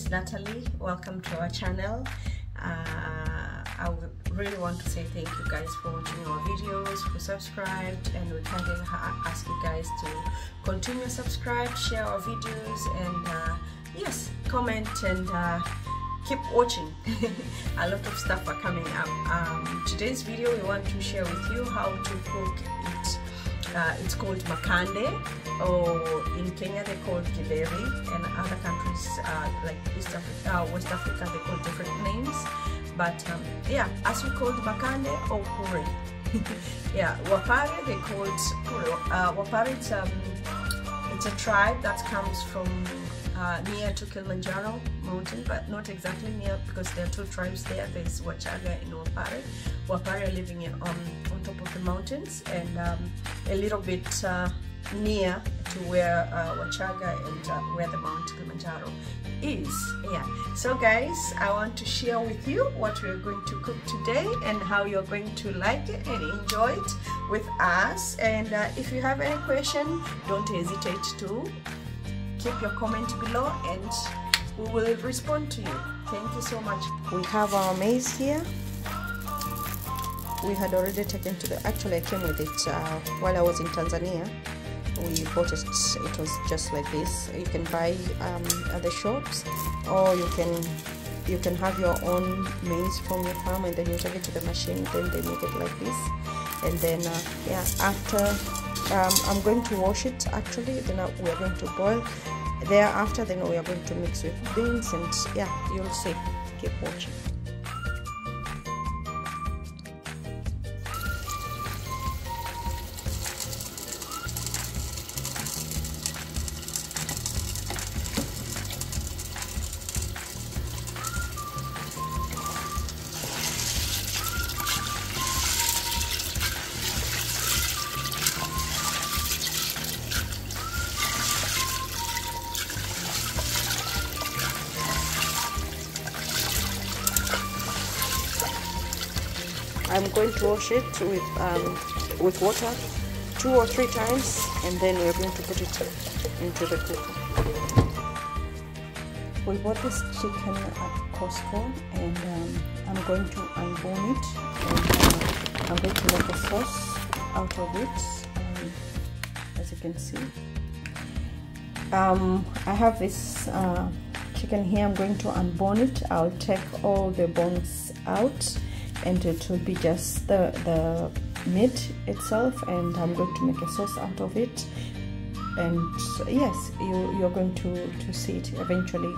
is Natalie. Welcome to our channel. I really want to say thank you guys for watching our videos, who subscribed, and we kindly ask you guys to continue subscribe, share our videos, and yes, comment and keep watching. A lot of stuff are coming up. Today's video we want to share with you how to cook it. It's called Makande, or in Kenya they call Githeri, and other countries like East Africa, West Africa, they call different names. But yeah, as we called Makande or Pure. Yeah, Wapare they called Pure. Wapare it's a tribe that comes from near to Kilimanjaro mountain, but not exactly near, because there are two tribes there. There's Wachaga and Wapare. Wapare are living on top of the mountains, and a little bit near to where Wachaga and where the Mount Kilimanjaro is. Yeah, so guys, I want to share with you what we're going to cook today and how you're going to like it and enjoy it with us. And if you have any question, don't hesitate to keep your comment below and we will respond to you. Thank you so much. We have our maize here. We had already taken to the, actually I came with it while I was in Tanzania. We bought it, it was just like this. You can buy at the shops, or you can have your own maize from your farm, and then you take it to the machine, then they make it like this. And then yeah, after I'm going to wash it actually, then we are going to boil. Thereafter, then we are going to mix with beans, and yeah, you'll see. Keep watching. I'm going to wash it with water 2 or 3 times, and then we're going to put it into the cooker. We bought this chicken at Costco, and I'm going to unbone it, and I'm going to make a sauce out of it, as you can see. I have this chicken here. I'm going to unbone it. I'll take all the bones out, and it will be just the meat itself, and I'm going to make a sauce out of it. And yes, you're going to see it eventually.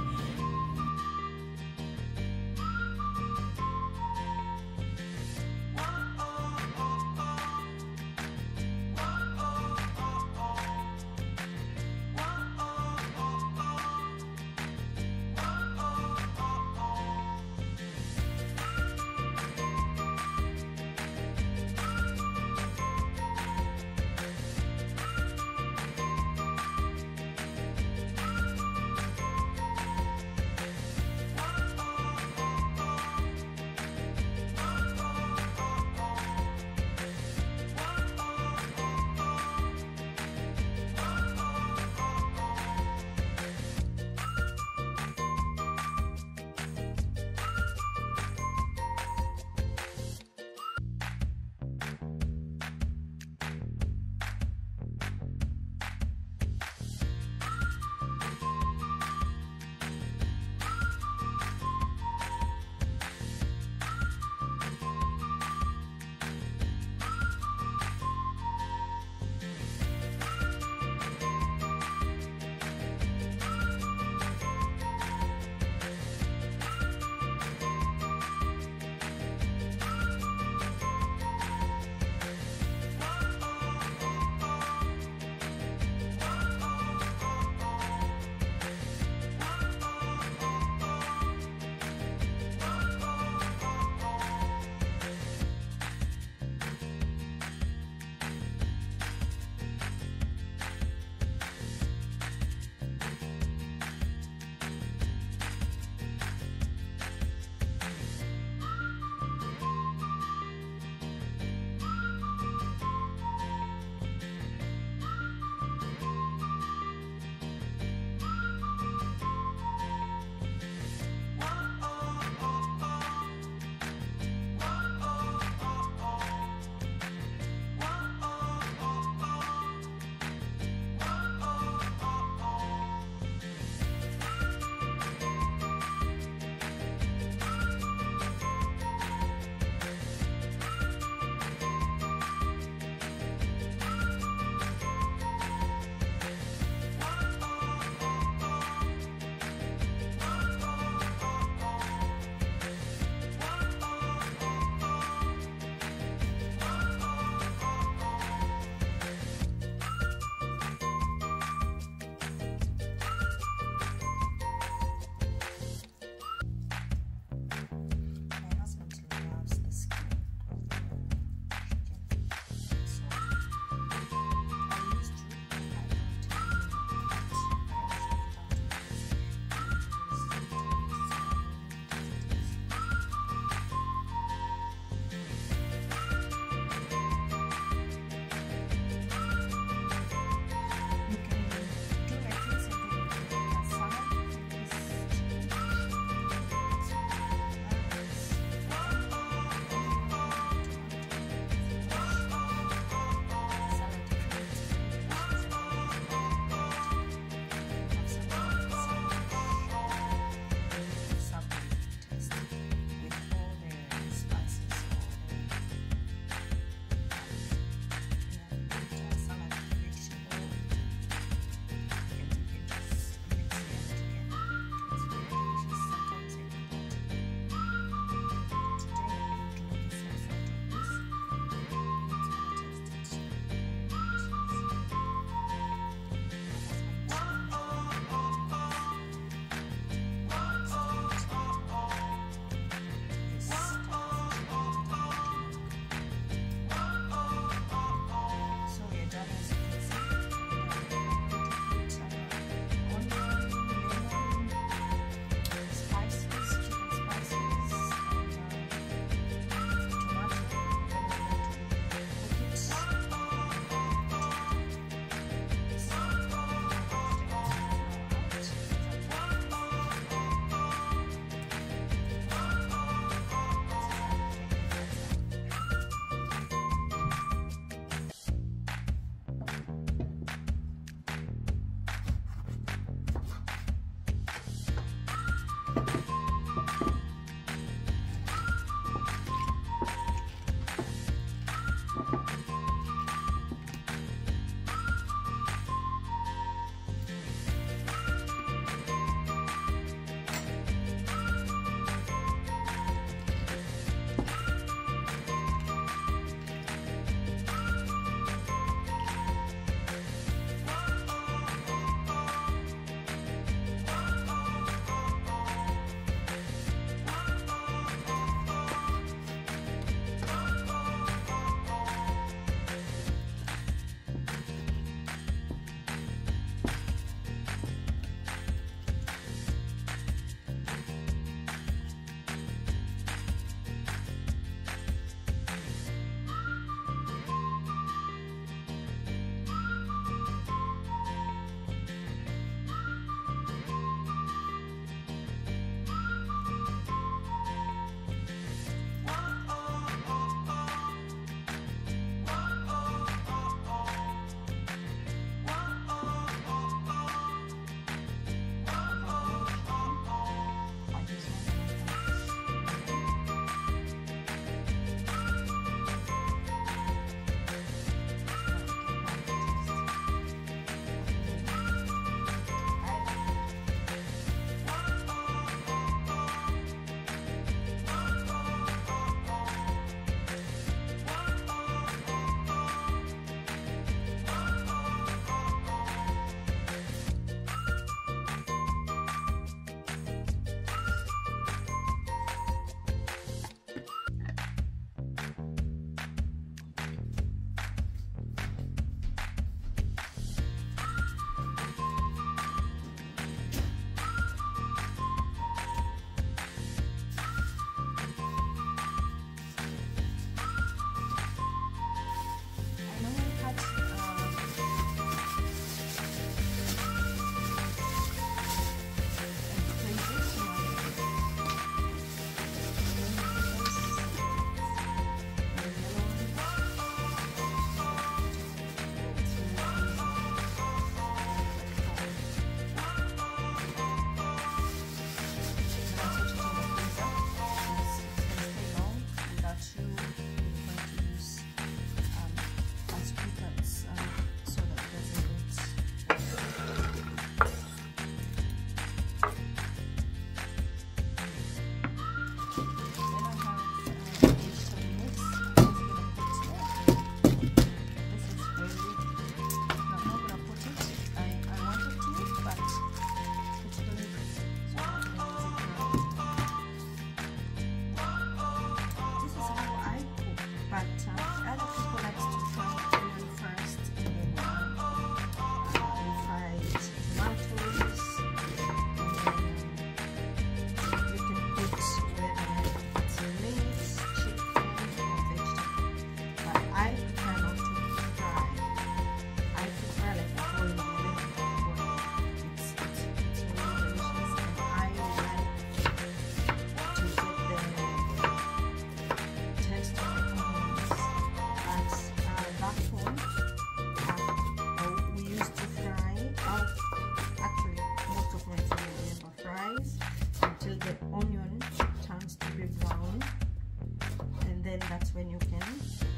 that's when you can use it,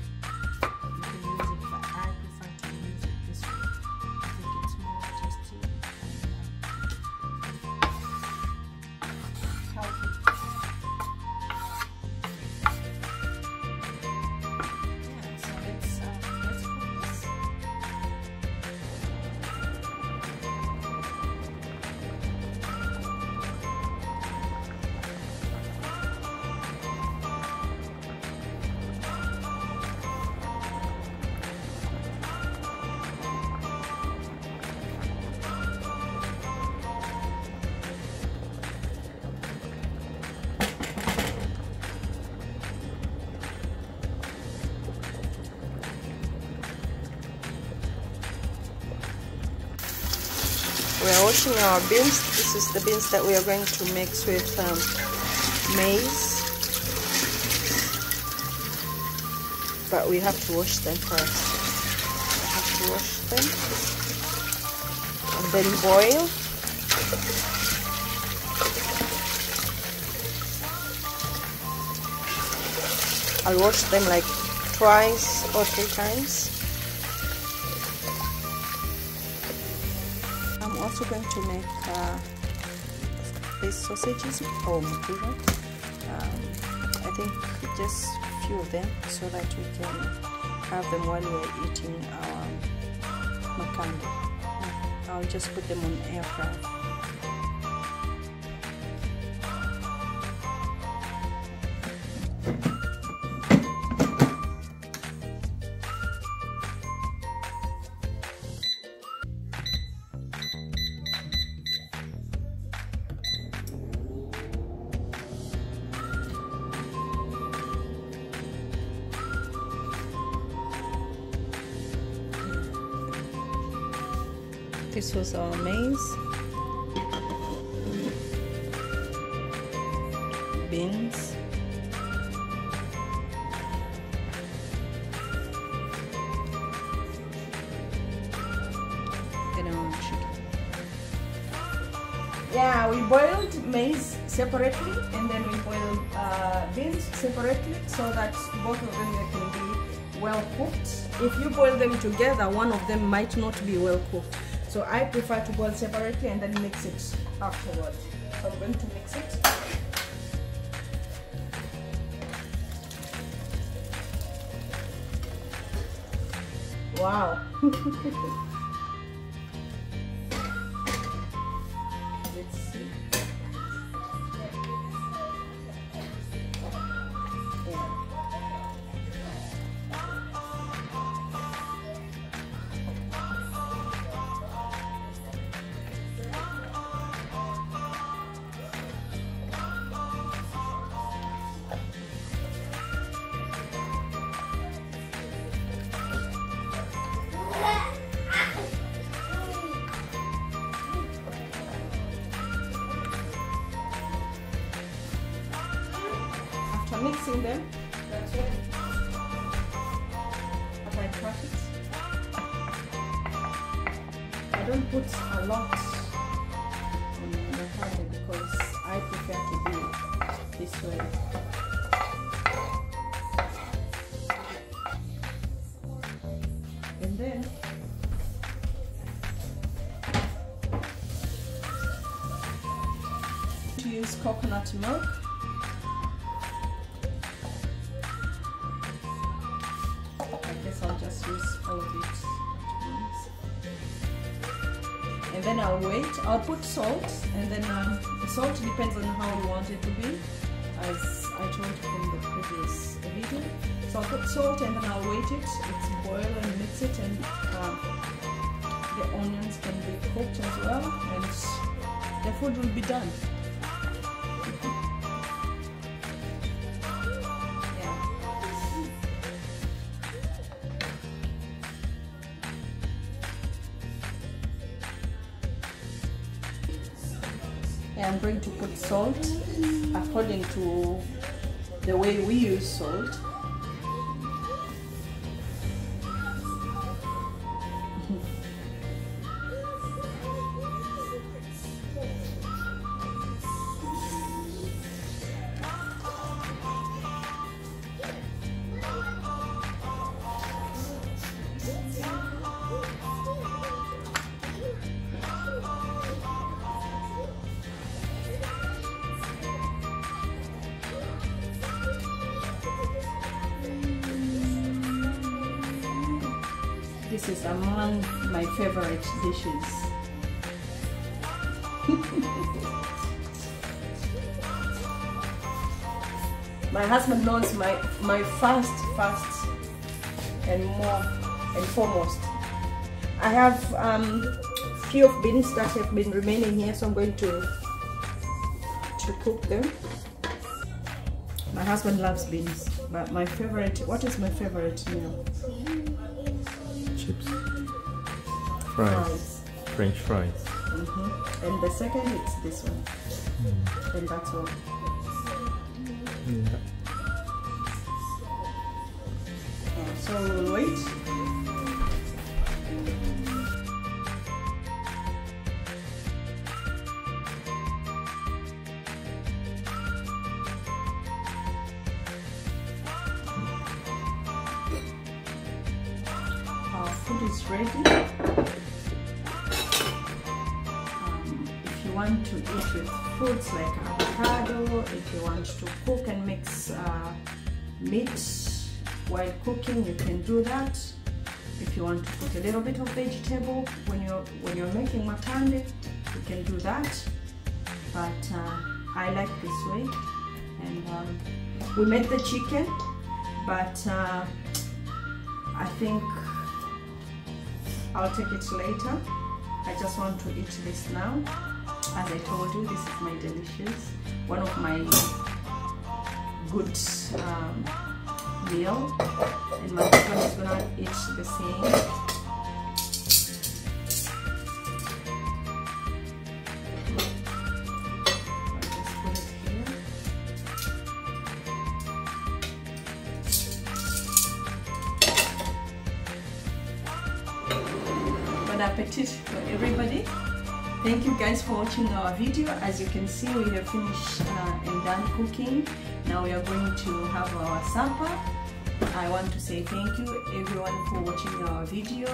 but I prefer to use it this way. I think it's more tasty and healthy. Yeah, so let's cook this. We are washing our beans. This is the beans that we are going to mix with maize. But we have to wash them first. We have to wash them and then boil. I'll wash them like twice or 3 times. I'm also going to make these sausages or mukura. I think just a few of them so that we can have them while we're eating our makande. I'll just put them on air fry. This was our maize, beans, and our chicken. Yeah, we boiled maize separately and then we boiled beans separately so that both of them can be well cooked. If you boil them together, one of them might not be well cooked. So I prefer to boil separately and then mix it afterwards. So I'm going to mix it. Wow. Let's see. Yeah. Mixing them, that's it. As I cut it, I don't put a lot on the curry because I prefer to do it this way. And then to use coconut milk. I'll just use all of it, and then I'll wait. I'll put salt, and then the salt depends on how you want it to be, as I told you from the previous video. So I'll put salt, and then I'll wait it. It's boil and mix it, and the onions can be cooked as well, and the food will be done. I'm going to put salt according to the way we use salt. This is among my favorite dishes. My husband knows my first and foremost. I have few of beans that have been remaining here, so I'm going to cook them. My husband loves beans, but my favorite, what is my favorite meal? Chips. Fries. French fries. And the second it's this one. And that's all. Yeah. So we'll wait. Our food is ready. If you want to eat with fruits like avocado, if you want to cook and mix meat while cooking, you can do that. If you want to put a little bit of vegetable when you're making makande, you can do that. But I like this way. And we made the chicken, but I think I'll take it later. I just want to eat this now. As I told you, this is my delicious, one of my good meal, and my husband is gonna eat the same. Bon appetit for everybody. Thank you guys for watching our video. As you can see, we have finished and done cooking. Now we are going to have our supper. I want to say thank you everyone for watching our video,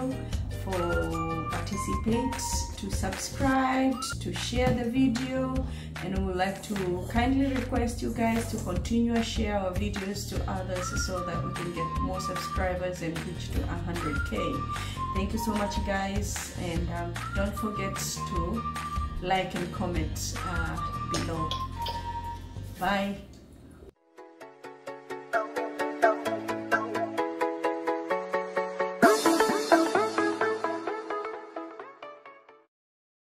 for participate, to subscribe, to share the video, and we would like to kindly request you guys to continue to share our videos to others so that we can get more subscribers and reach to 100K. Thank you so much guys, and don't forget to like and comment below. Bye.